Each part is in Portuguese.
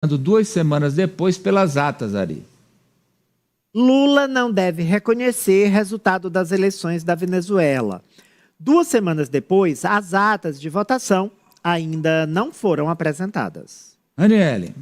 2 semanas depois pelas atas, Ari. Lula não deve reconhecer resultado das eleições da Venezuela. 2 semanas depois, as atas de votação ainda não foram apresentadas. Aniele.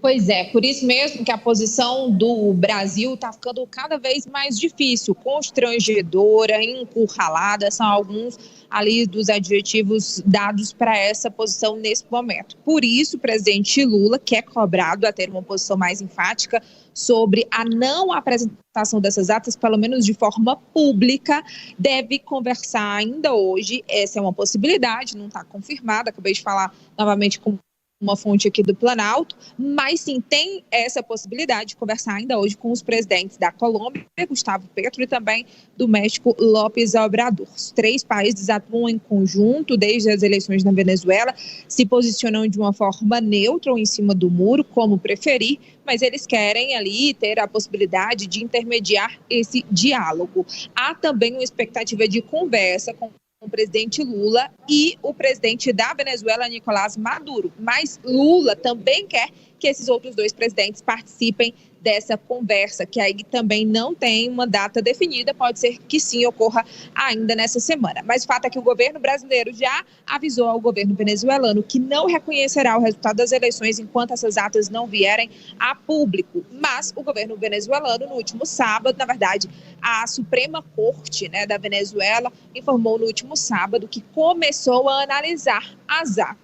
Pois é, por isso mesmo que a posição do Brasil está ficando cada vez mais difícil, constrangedora, encurralada, são alguns ali dos adjetivos dados para essa posição nesse momento. Por isso, o presidente Lula, que é cobrado a ter uma posição mais enfática sobre a não apresentação dessas atas, pelo menos de forma pública, deve conversar ainda hoje. Essa é uma possibilidade, não está confirmada, acabei de falar novamente com uma fonte aqui do Planalto, mas sim, tem essa possibilidade de conversar ainda hoje com os presidentes da Colômbia, Gustavo Petro, e também do México, López Obrador. Os 3 países atuam em conjunto desde as eleições na Venezuela, se posicionam de uma forma neutra ou em cima do muro, como preferir, mas eles querem ali ter a possibilidade de intermediar esse diálogo. Há também uma expectativa de conversa com o presidente Lula e o presidente da Venezuela, Nicolás Maduro. Mas Lula também quer que esses outros 2 presidentes participem dessa conversa, que aí também não tem uma data definida, pode ser que sim ocorra ainda nessa semana. Mas o fato é que o governo brasileiro já avisou ao governo venezuelano que não reconhecerá o resultado das eleições enquanto essas atas não vierem a público. Mas o governo venezuelano, no último sábado, na verdade, a Suprema Corte, da Venezuela informou no último sábado que começou a analisar as atas.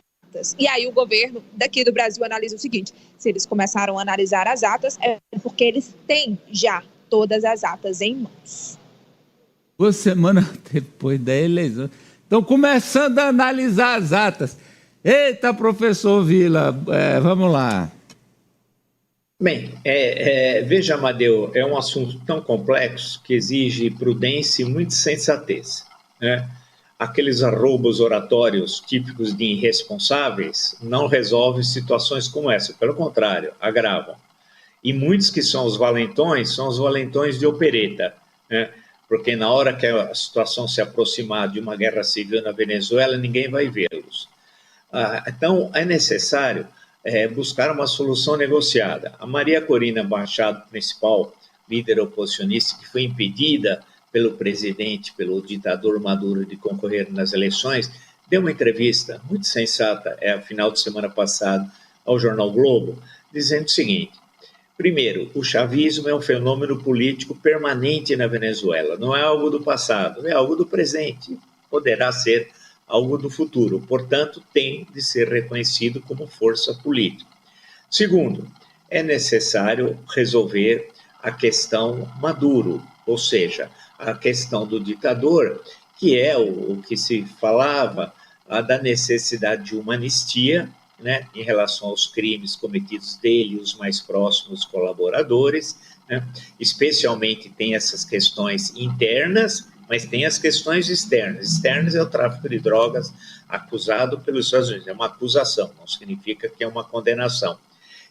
E aí o governo daqui do Brasil analisa o seguinte: se eles começaram a analisar as atas, é porque eles têm já todas as atas em mãos. 2 semanas depois da eleição, estão começando a analisar as atas. Eita, professor Vila, vamos lá. Bem, veja, Amadeu, é um assunto tão complexo que exige prudência e muita sensatez, né? Aqueles arroubos oratórios típicos de irresponsáveis não resolvem situações como essa, pelo contrário, agravam. E muitos que são os valentões de opereta, né? Porque na hora que a situação se aproximar de uma guerra civil na Venezuela, ninguém vai vê-los. Então, é necessário buscar uma solução negociada. A Maria Corina Machado, principal líder oposicionista, que foi impedida pelo presidente, pelo ditador Maduro, de concorrer nas eleições, deu uma entrevista muito sensata, final de semana passada, ao jornal Globo, dizendo o seguinte: primeiro, o chavismo é um fenômeno político permanente na Venezuela, não é algo do passado, é algo do presente, poderá ser algo do futuro, portanto, tem de ser reconhecido como força política. Segundo, é necessário resolver a questão Maduro, ou seja, a questão do ditador, que é o que se falava da necessidade de uma anistia, né, em relação aos crimes cometidos dele e os mais próximos colaboradores, né? Especialmente tem essas questões internas, mas tem as questões externas. Externas é o tráfico de drogas acusado pelos Estados Unidos, é uma acusação, não significa que é uma condenação.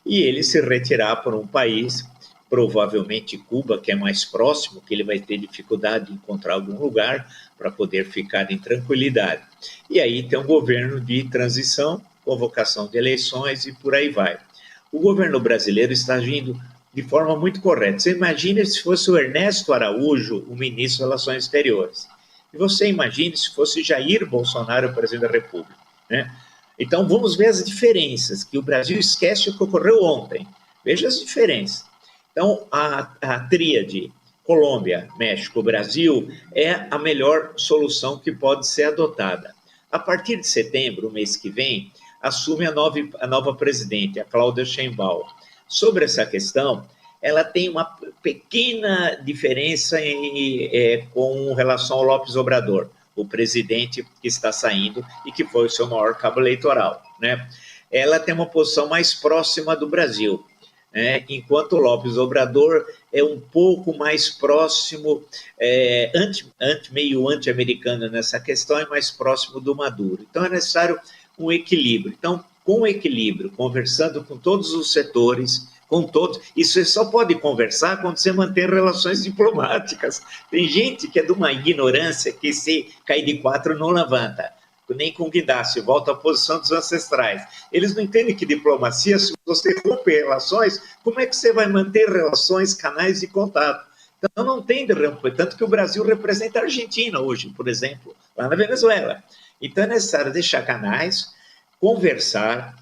E ele se retirar para um país, provavelmente Cuba, que é mais próximo, que ele vai ter dificuldade de encontrar algum lugar para poder ficar em tranquilidade. E aí tem um governo de transição, convocação de eleições e por aí vai. O governo brasileiro está agindo de forma muito correta. Você imagina se fosse o Ernesto Araújo, o ministro das Relações Exteriores. E você imagine se fosse Jair Bolsonaro, o presidente da República, né? Então vamos ver as diferenças, que o Brasil esquece o que ocorreu ontem. Veja as diferenças. Então, a tríade Colômbia, México, Brasil é a melhor solução que pode ser adotada. A partir de setembro, o mês que vem, assume a nova presidente, a Cláudia Sheinbaum. Sobre essa questão, ela tem uma pequena diferença com relação ao López Obrador, o presidente que está saindo e que foi o seu maior cabo eleitoral, né? Ela tem uma posição mais próxima do Brasil, enquanto o López Obrador é um pouco mais próximo, meio anti-americano nessa questão, é mais próximo do Maduro. Então é necessário um equilíbrio. Então, com o equilíbrio, conversando com todos os setores, com todos, e você só pode conversar quando você mantém relações diplomáticas. Tem gente que é de uma ignorância que se cair de 4 não levanta. nem com Guidace, volta à posição dos ancestrais. Eles não entendem que diplomacia, se você romper relações, como é que você vai manter relações, canais de contato? Então não tem de romper, tanto que o Brasil representa a Argentina hoje, por exemplo, lá na Venezuela. Então é necessário deixar canais, conversar,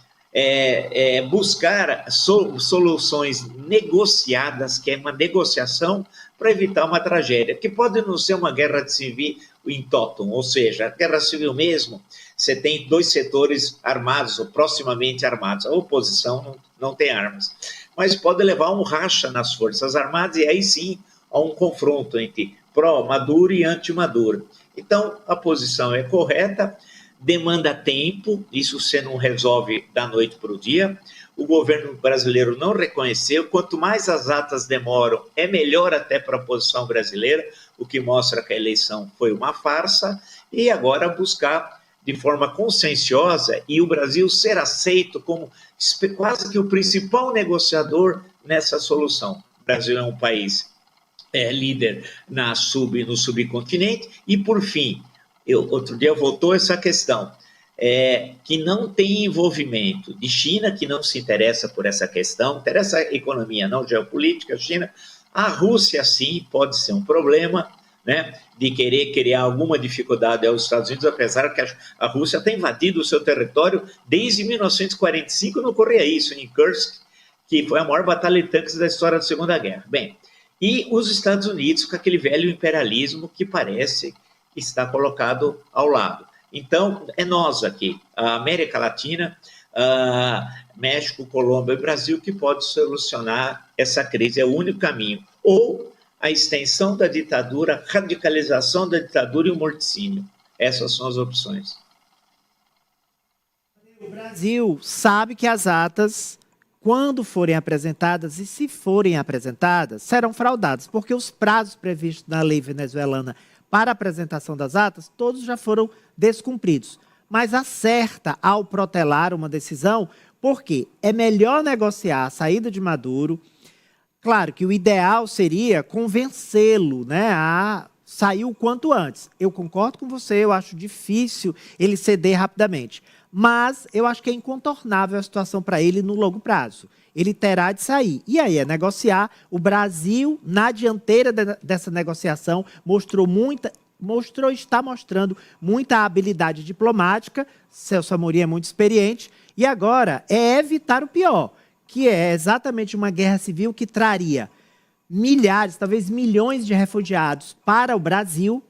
buscar soluções negociadas, que é uma negociação para evitar uma tragédia, que pode não ser uma guerra civil in totum, ou seja, a guerra civil mesmo, você tem dois setores armados ou proximamente armados, a oposição não tem armas, mas pode levar a um racha nas forças armadas e aí sim a um confronto entre pró-Maduro e anti-Maduro. Então, a posição é correta, demanda tempo, isso você não resolve da noite para o dia. O governo brasileiro não reconheceu, quanto mais as atas demoram, é melhor até para a posição brasileira, o que mostra que a eleição foi uma farsa, e agora buscar de forma conscienciosa e o Brasil ser aceito como quase que o principal negociador nessa solução. O Brasil é um país líder no subcontinente, e por fim, outro dia voltou essa questão, que não tem envolvimento de China, que não se interessa por essa questão, interessa a economia, não geopolítica, China. A Rússia, sim, pode ser um problema, né, de querer criar alguma dificuldade aos Estados Unidos, apesar que a Rússia tem invadido o seu território desde 1945, não ocorria isso, em Kursk, que foi a maior batalha de tanques da história da Segunda Guerra. Bem, e os Estados Unidos com aquele velho imperialismo que parece está colocado ao lado. Então, é nós aqui, a América Latina, México, Colômbia e Brasil, que pode solucionar essa crise, é o único caminho. Ou a extensão da ditadura, radicalização da ditadura e o morticínio. Essas são as opções. O Brasil sabe que as atas, quando forem apresentadas e se forem apresentadas, serão fraudadas, porque os prazos previstos na lei venezuelana para a apresentação das atas, todos já foram descumpridos. Mas acerta ao protelar uma decisão, porque é melhor negociar a saída de Maduro. Claro que o ideal seria convencê-lo, né, a sair o quanto antes. Eu concordo com você, eu acho difícil ele ceder rapidamente. Mas eu acho que é incontornável a situação para ele no longo prazo. Ele terá de sair. E aí é negociar. O Brasil, na dianteira dessa negociação, está mostrando muita habilidade diplomática. Celso Amorim é muito experiente. E agora é evitar o pior, que é exatamente uma guerra civil que traria milhares, talvez milhões de refugiados para o Brasil,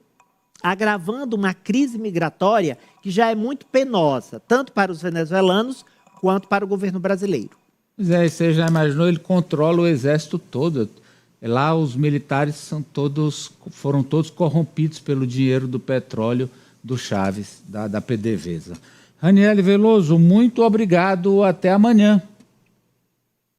agravando uma crise migratória que já é muito penosa, tanto para os venezuelanos quanto para o governo brasileiro. Pois é, você já imaginou, ele controla o exército todo. Lá os militares foram todos corrompidos pelo dinheiro do petróleo do Chaves, da PDVSA. Raniele Veloso, muito obrigado, até amanhã.